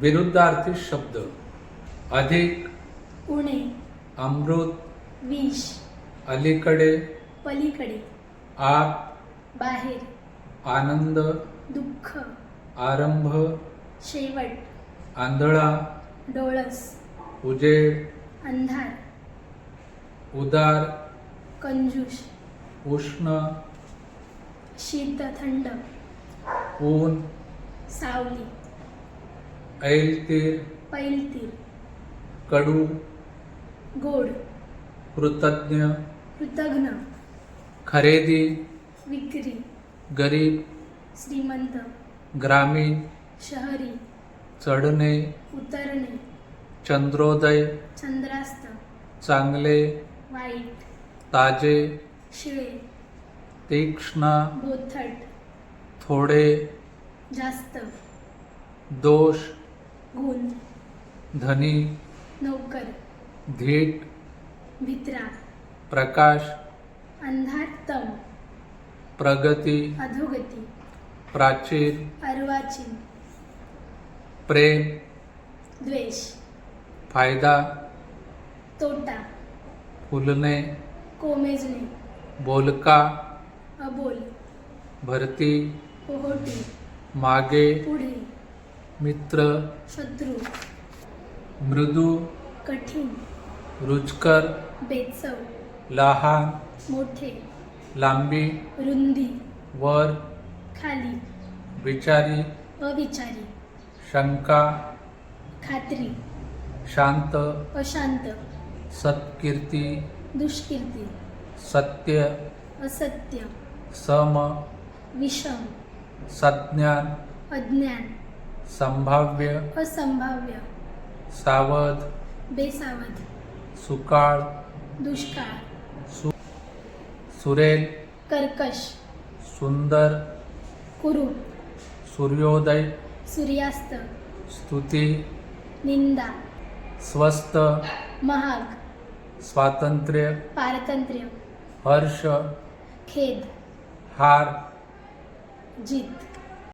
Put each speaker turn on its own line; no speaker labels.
विरुद्धार्थी शब्द. अधिक,
उणे,
अमृत,
विष,
अलीकडे,
पलीकडे,
आत,
बाहेर,
आनंद,
दुःख,
आरंभ,
शेवट,
आंधळा,
डोळस,
उजेड,
अंधार,
उदार,
कंजूष,
उष्ण,
शीत थंड,
ऊन,
सावली,
ऐलतीर,
पैलतीर,
कडू,
गोड,
कृतज्ञ,
कृतघ्न,
खरेदी,
विक्री,
गरीब,
श्रीमंत,
ग्रामीण,
शहरी,
चढणे,
उतरणे,
चंद्रोदय,
चंद्रास्त,
चांगले,
वाईट,
ताजे,
शिळे,
तीक्ष्ण,
बोथट,
थोडे,
जास्त,
दोष,
गुण,
धनी,
नौकर,
धीट,
भित्रा,
प्रकाश,
अंधार, तम,
प्रगती,
अधोगती,
प्राचीन,
अर्वाचीन,
प्रेम,
द्वेष,
फायदा,
तोटा,
फुलणे,
कोमेजणे,
बोलका,
अबोल,
भरती,
पोहोटी,
मागे,
पुढे,
मित्र,
शत्रू,
मृदू,
कठीण,
रुचकर,
बेचव,
लहान,
मोठे,
लांबी,
रुंदी,
वर,
खाली,
विचारी,
अविचारी,
शंका,
खात्री,
शांत,
अशांत,
सत्कीर्ती,
दुष्कीर्ती,
सत्य,
असत्य,
सम,
विषम,
सज्ञान,
अज्ञान,
संभाव्य,
असंभाव्य,
सावध,
बेसावध,
सुकाळ,
दुष्काळ,
सुरेल,
कर्कश,
सुंदर,
कुरूप,
सूर्योदय,
सूर्यास्त,
स्तुती,
निंदा,
स्वस्त,
महाग,
स्वातंत्र्य,
पारतंत्र्य,
हर्ष,
खेद,
हार,
जीत.